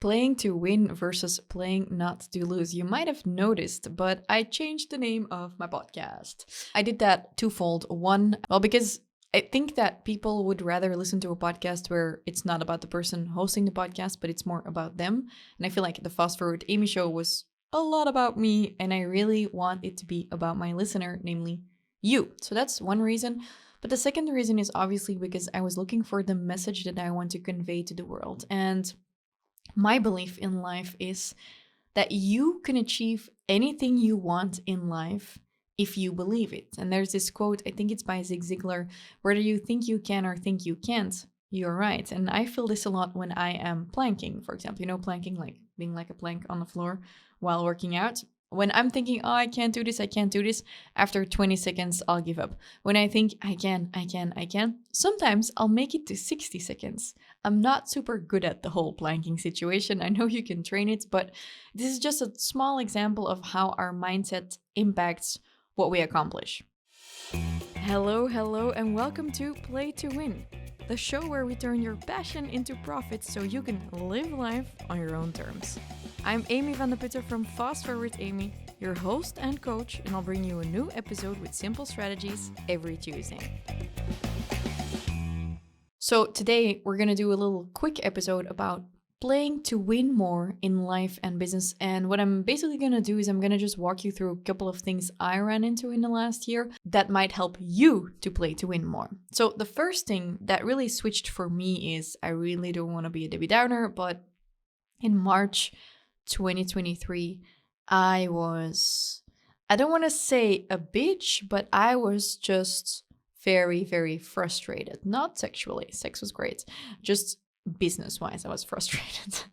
playing to win versus playing not to lose. You might have noticed, but I changed the name of my podcast. I did that twofold. One, well, because I think that people would rather listen to a podcast where it's not about the person hosting the podcast, but it's more about them. And I feel like the Fast Forward Amy show was a lot about me, and I really want it to be about my listener, namely you. So that's one reason. But the second reason is obviously because I was looking for the message that I want to convey to the world. And my belief in life is that you can achieve anything you want in life if you believe it. And there's this quote, I think it's by Zig Ziglar, whether you think you can or think you can't, you're right. And I feel this a lot when I am planking, for example. You know, planking, like being like a plank on the floor while working out. When I'm thinking, oh, I can't do this, after 20 seconds, I'll give up. When I think I can, sometimes I'll make it to 60 seconds. I'm not super good at the whole planking situation. I know you can train it, but this is just a small example of how our mindset impacts what we accomplish. Hello, and welcome to Play to Win, the show where we turn your passion into profit so you can live life on your own terms. I'm Amy van de Putter from FastForwardAmy, your host and coach, and I'll bring you a new episode with simple strategies every Tuesday. So today we're going to do a little quick episode about playing to win more in life and business. And what I'm basically going to do is I'm going to just walk you through a couple of things I ran into in the last year that might help you to play to win more. So the first thing that really switched for me is, I really don't want to be a Debbie Downer, but in March 2023, I don't want to say a bitch, but I was just very, very frustrated. Not sexually, sex was great, just business-wise, I was frustrated.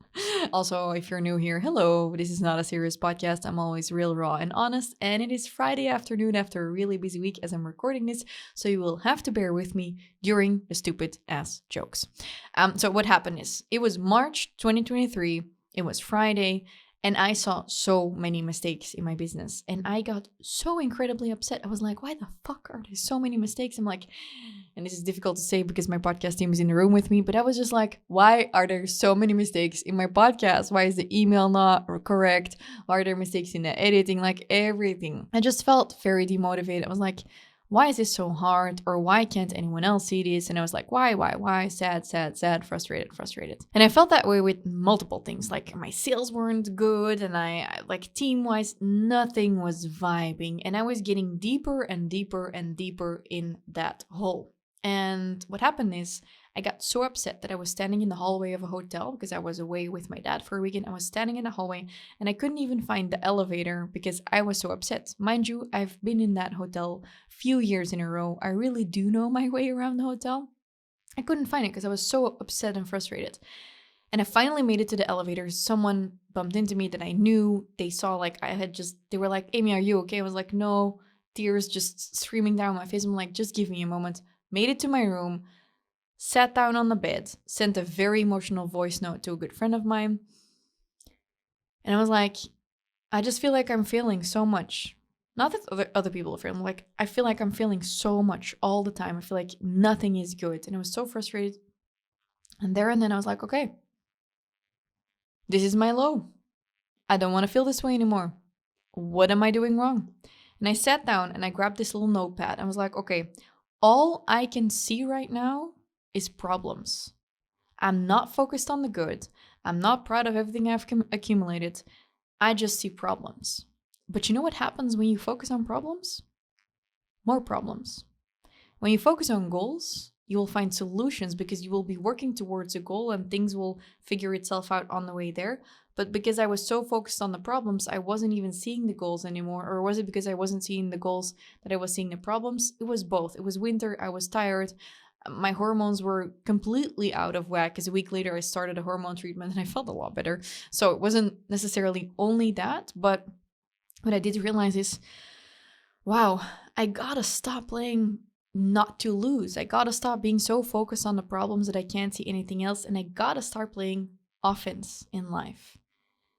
Also, if you're new here, hello, this is not a serious podcast. I'm always real, raw, and honest, and it is Friday afternoon after a really busy week as I'm recording this, so you will have to bear with me during the stupid-ass jokes. So what happened is, it was March 2023, it was Friday, and I saw so many mistakes in my business, and I got so incredibly upset. I was like, why the fuck are there so many mistakes? I'm like, and this is difficult to say because my podcast team is in the room with me, but I was just like, why are there so many mistakes in my podcast? Why is the email not correct? Why are there mistakes in the editing? Like everything. I just felt very demotivated. I was like, why is this so hard? Or why can't anyone else see this? And I was like, why? Sad, frustrated. And I felt that way with multiple things. Like my sales weren't good, and I like team-wise, nothing was vibing. And I was getting deeper and deeper in that hole. And what happened is, I got so upset that I was standing in the hallway of a hotel because I was away with my dad for a weekend. I was standing in the hallway and I couldn't even find the elevator because I was so upset. Mind you, I've been in that hotel few years in a row. I really do know my way around the hotel. I couldn't find it because I was so upset and frustrated. And I finally made it to the elevator. Someone bumped into me that I knew. They saw like they were like, Amy, are you okay? I was like, no, tears just streaming down my face. I'm like, just give me a moment. Made it to my room. Sat down on the bed, sent a very emotional voice note to a good friend of mine. And I was like, I just feel like I'm feeling so much. Not that other people are feeling, like, I feel like I'm feeling so much all the time. I feel like nothing is good. And I was so frustrated. And then I was like, okay, this is my low. I don't want to feel this way anymore. What am I doing wrong? And I sat down and I grabbed this little notepad. I was like, okay, all I can see right now is problems. I'm not focused on the good. I'm not proud of everything I've accumulated. I just see problems. But you know what happens when you focus on problems? More problems. When you focus on goals, you will find solutions because you will be working towards a goal and things will figure itself out on the way there. But because I was so focused on the problems, I wasn't even seeing the goals anymore. Or was it because I wasn't seeing the goals that I was seeing the problems? It was both. It was winter. I was tired. My hormones were completely out of whack because a week later I started a hormone treatment and I felt a lot better. So it wasn't necessarily only that, but what I did realize is, wow, I gotta stop playing not to lose. I gotta stop being so focused on the problems that I can't see anything else, and I gotta start playing offense in life.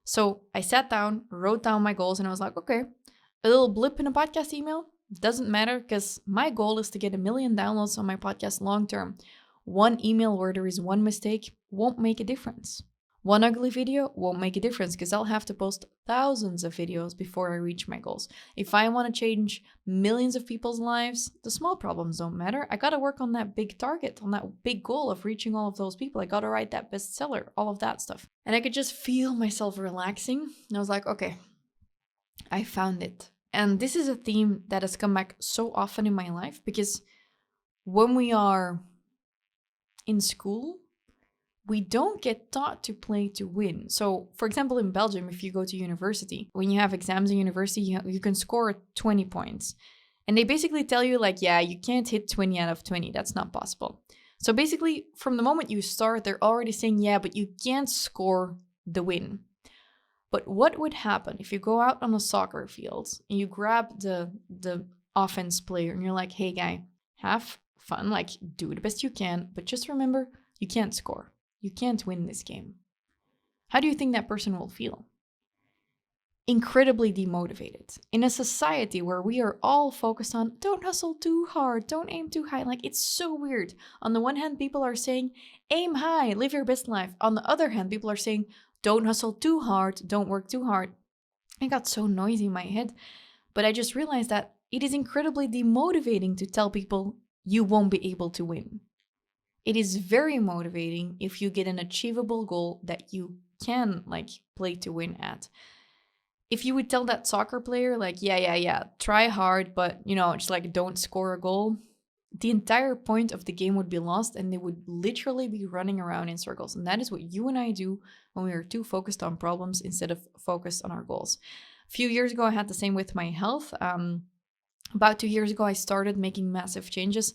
So I sat down, wrote down my goals, and I was like, okay, a little blip in a podcast email, doesn't matter because my goal is to get 1 million downloads on my podcast long term. One email where there is one mistake won't make a difference. One ugly video won't make a difference because I'll have to post thousands of videos before I reach my goals. If I want to change millions of people's lives, the small problems don't matter. I got to work on that big target, on that big goal of reaching all of those people. I got to write that bestseller, all of that stuff. And I could just feel myself relaxing. And I was like, okay, I found it. And this is a theme that has come back so often in my life because when we are in school, we don't get taught to play to win. So, for example, in Belgium, if you go to university, when you have exams in university, you can score 20 points. And they basically tell you like, yeah, you can't hit 20 out of 20. That's not possible. So basically, from the moment you start, they're already saying, yeah, but you can't score the win. But what would happen if you go out on a soccer field and you grab the offense player and you're like, hey, guy, have fun, like do the best you can, but just remember, you can't score. You can't win this game. How do you think that person will feel? Incredibly demotivated. In a society where we are all focused on don't hustle too hard, don't aim too high. Like, it's so weird. On the one hand, people are saying aim high, live your best life. On the other hand, people are saying don't hustle too hard, don't work too hard. It got so noisy in my head. But I just realized that it is incredibly demotivating to tell people you won't be able to win. It is very motivating if you get an achievable goal that you can like play to win at. If you would tell that soccer player like, yeah, try hard, but just like don't score a goal, the entire point of the game would be lost and they would literally be running around in circles. And that is what you and I do when we are too focused on problems instead of focused on our goals. A few years ago, I had the same with my health. About 2 years ago, I started making massive changes.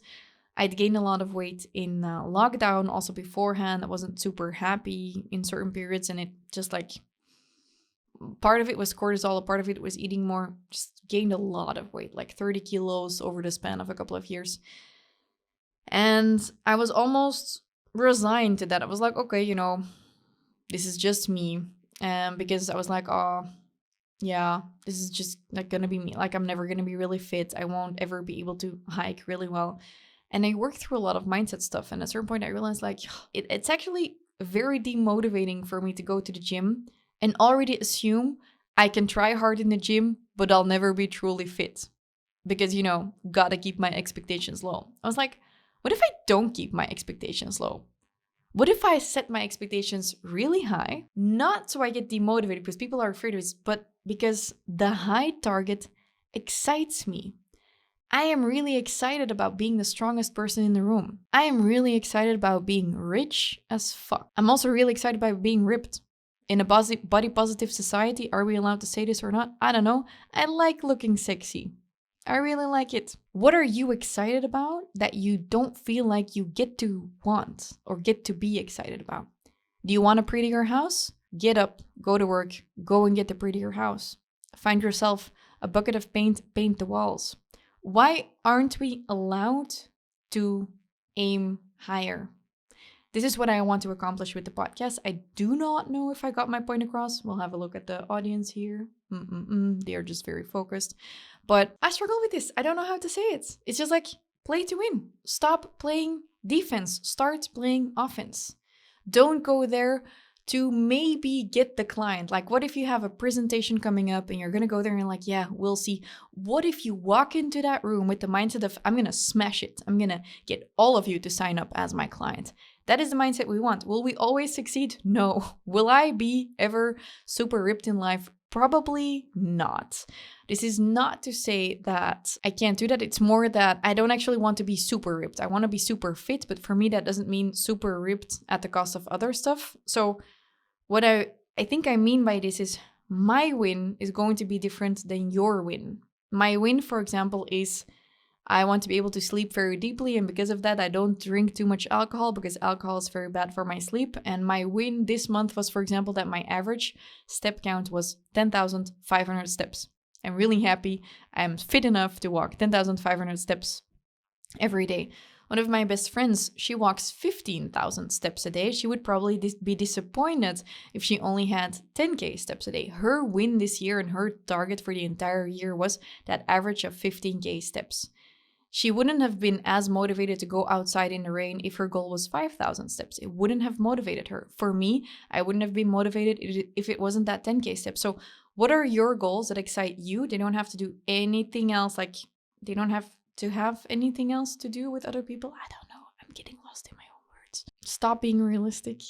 I'd gained a lot of weight in lockdown. Also beforehand, I wasn't super happy in certain periods. And it just like, part of it was cortisol, a part of it was eating more. Just gained a lot of weight, like 30 kilos over the span of a couple of years. And I was almost resigned to that. I was like, okay, this is just me. Because I was like, oh, yeah, this is just not gonna be me. Like, I'm never gonna be really fit. I won't ever be able to hike really well. And I worked through a lot of mindset stuff. And at a certain point, I realized like it's actually very demotivating for me to go to the gym and already assume I can try hard in the gym, but I'll never be truly fit. Because, gotta keep my expectations low. I was like, what if I don't keep my expectations low? What if I set my expectations really high? Not so I get demotivated because people are afraid of it, but because the high target excites me. I am really excited about being the strongest person in the room. I am really excited about being rich as fuck. I'm also really excited about being ripped. In a body positive society, are we allowed to say this or not? I don't know. I like looking sexy. I really like it. What are you excited about that you don't feel like you get to want or get to be excited about? Do you want a prettier house? Get up, go to work, go and get the prettier house. Find yourself a bucket of paint, paint the walls. Why aren't we allowed to aim higher? This is what I want to accomplish with the podcast. I do not know if I got my point across. We'll have a look at the audience here. They are just very focused. But I struggle with this. I don't know how to say it. It's just like, play to win. Stop playing defense. Start playing offense. Don't go there to maybe get the client. Like, what if you have a presentation coming up and you're going to go there and you're like, yeah, we'll see. What if you walk into that room with the mindset of, I'm going to smash it. I'm going to get all of you to sign up as my client. That is the mindset we want. Will we always succeed? No. Will I be ever super ripped in life? Probably not. This is not to say that I can't do that. It's more that I don't actually want to be super ripped. I want to be super fit, but for me, that doesn't mean super ripped at the cost of other stuff. So what I think I mean by this is my win is going to be different than your win. My win, for example, is I want to be able to sleep very deeply, and because of that, I don't drink too much alcohol because alcohol is very bad for my sleep. And my win this month was, for example, that my average step count was 10,500 steps. I'm really happy. I'm fit enough to walk 10,500 steps every day. One of my best friends, she walks 15,000 steps a day. She would probably be disappointed if she only had 10K steps a day. Her win this year and her target for the entire year was that average of 15K steps. She wouldn't have been as motivated to go outside in the rain if her goal was 5,000 steps. It wouldn't have motivated her. For me, I wouldn't have been motivated if it wasn't that 10K step. So what are your goals that excite you? They don't have to do anything else. Like, they don't have to have anything else to do with other people. I don't know. I'm getting lost in my own words. Stop being realistic.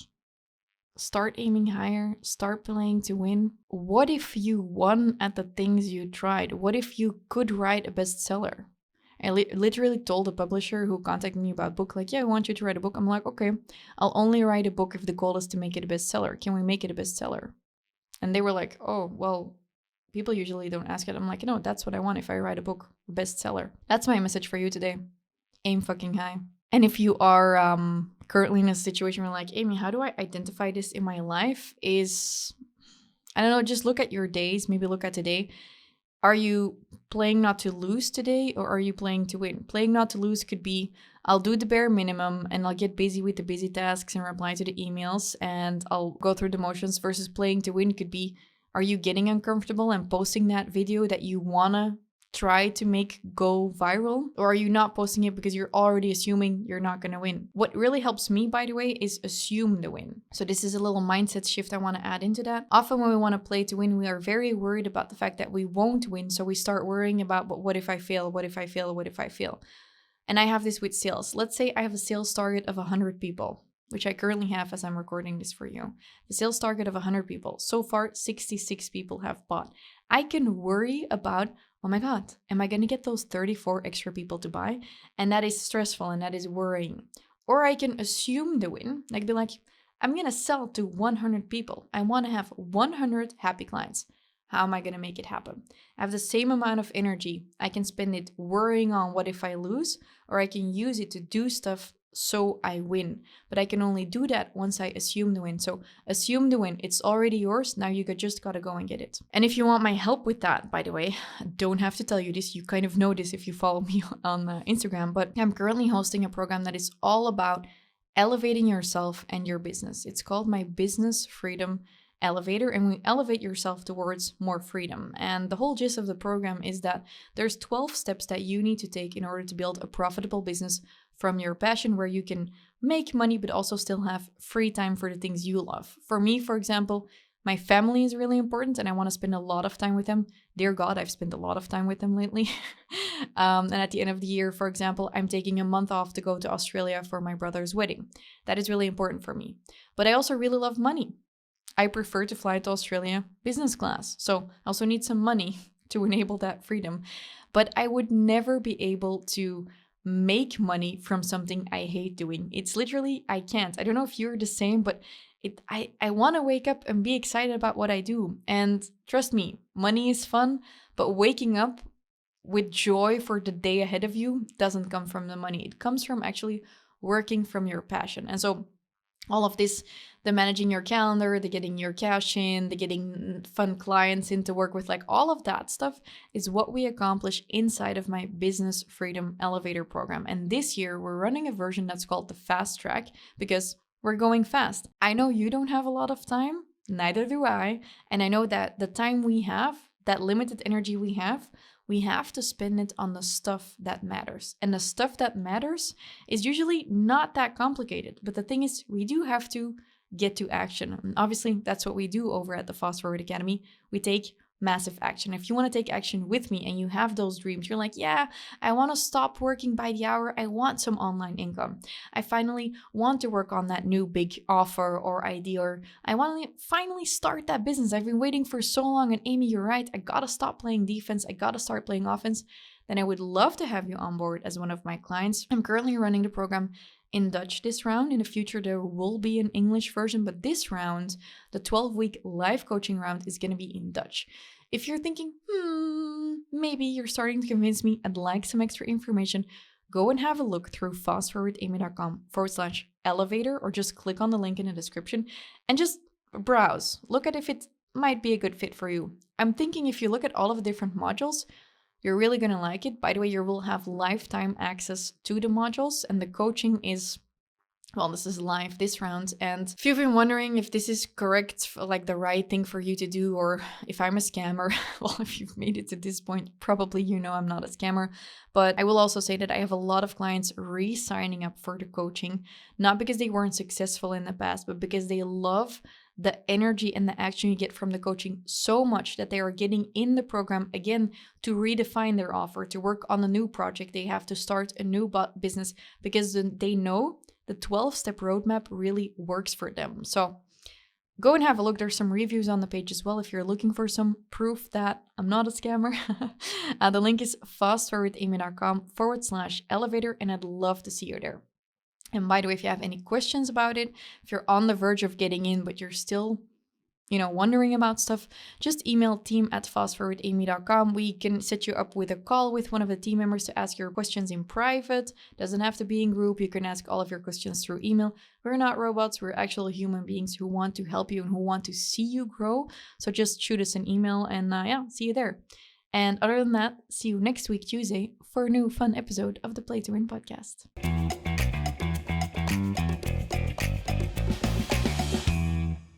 Start aiming higher. Start playing to win. What if you won at the things you tried? What if you could write a bestseller? I literally told a publisher who contacted me about a book, like, yeah, I want you to write a book. I'm like, okay, I'll only write a book if the goal is to make it a bestseller. Can we make it a bestseller? And they were like, oh, well, people usually don't ask it. I'm like, no, that's what I want if I write a book, a bestseller. That's my message for you today. Aim fucking high. And if you are currently in a situation where like, Amy, how do I identify this in my life? I don't know, just look at your days, maybe look at today. Are you playing not to lose today, or are you playing to win? Playing not to lose could be, I'll do the bare minimum and I'll get busy with the busy tasks and reply to the emails and I'll go through the motions, versus playing to win could be, are you getting uncomfortable and posting that video that you wanna try to make go viral? Or are you not posting it because you're already assuming you're not gonna win? What really helps me, by the way, is assume the win. So this is a little mindset shift I wanna add into that. Often when we wanna play to win, we are very worried about the fact that we won't win. So we start worrying about, but what if I fail? What if I fail? What if I fail? And I have this with sales. Let's say I have a sales target of 100 people, which I currently have as I'm recording this for you. The sales target of 100 people. So far, 66 people have bought. I can worry about, oh my God, am I going to get those 34 extra people to buy? And that is stressful and that is worrying. Or I can assume the win, like be like, I'm going to sell to 100 people. I want to have 100 happy clients. How am I going to make it happen? I have the same amount of energy. I can spend it worrying on what if I lose, or I can use it to do stuff so I win. But I can only do that once I assume the win. So assume the win. It's already yours. Now you just gotta go and get it. And if you want my help with that, by the way, I don't have to tell you this. You kind of know this if you follow me on Instagram. But I'm currently hosting a program that is all about elevating yourself and your business. It's called my Business Freedom Elevator, and we elevate yourself towards more freedom. And the whole gist of the program is that there's 12 steps that you need to take in order to build a profitable business from your passion, where you can make money but also still have free time for the things you love. For me, for example, my family is really important and I want to spend a lot of time with them. Dear God, I've spent a lot of time with them lately. And at the end of the year, for example, I'm taking a month off to go to Australia for my brother's wedding. That is really important for me. But I also really love money. I prefer to fly to Australia business class. So I also need some money to enable that freedom. But I would never be able to make money from something I hate doing. It's literally, I can't. I don't know if you're the same, but I want to wake up and be excited about what I do. And trust me, money is fun, but waking up with joy for the day ahead of you doesn't come from the money. It comes from actually working from your passion. And so all of this, the managing your calendar, the getting your cash in, the getting fun clients in to work with, like all of that stuff is what we accomplish inside of my Business Freedom Elevator program. And this year we're running a version that's called the Fast Track because we're going fast. I know you don't have a lot of time, neither do I. And I know that the time we have, that limited energy we have to spend it on the stuff that matters. And the stuff that matters is usually not that complicated. But the thing is, we do have to get to action. And obviously, that's what we do over at the Fast Forward Academy. We take massive action. If you want to take action with me and you have those dreams, you're like, yeah, I want to stop working by the hour. I want some online income. I finally want to work on that new big offer or idea, or I want to finally start that business. I've been waiting for so long, and Amy, you're right. I got to stop playing defense. I got to start playing offense. Then I would love to have you on board as one of my clients. I'm currently running the program in Dutch this round. In the future, there will be an English version, but this round, the 12-week live coaching round, is going to be in Dutch. If you're thinking, maybe you're starting to convince me, I'd like some extra information, go and have a look through fastforwardamy.com/elevator, or just click on the link in the description and just browse. Look at if it might be a good fit for you. I'm thinking if you look at all of the different modules, you're really going to like it. By the way, you will have lifetime access to the modules, and the coaching is well, this is live this round. And if you've been wondering if this is correct, like the right thing for you to do, or if I'm a scammer, well, if you've made it to this point, probably you know I'm not a scammer. But I will also say that I have a lot of clients re-signing up for the coaching, not because they weren't successful in the past, but because they love the energy and the action you get from the coaching so much that they are getting in the program again to redefine their offer, to work on a new project. They have to start a new business because they know the 12-step roadmap really works for them. So go and have a look. There's some reviews on the page as well if you're looking for some proof that I'm not a scammer. The link is fastforwardamy.com/elevator, and I'd love to see you there. And by the way, if you have any questions about it, if you're on the verge of getting in, but you're still, wondering about stuff, just email team@fastforwardamy.com. We can set you up with a call with one of the team members to ask your questions in private. Doesn't have to be in group. You can ask all of your questions through email. We're not robots. We're actual human beings who want to help you and who want to see you grow. So just shoot us an email and see you there. And other than that, see you next week, Tuesday, for a new fun episode of the Play to Win podcast.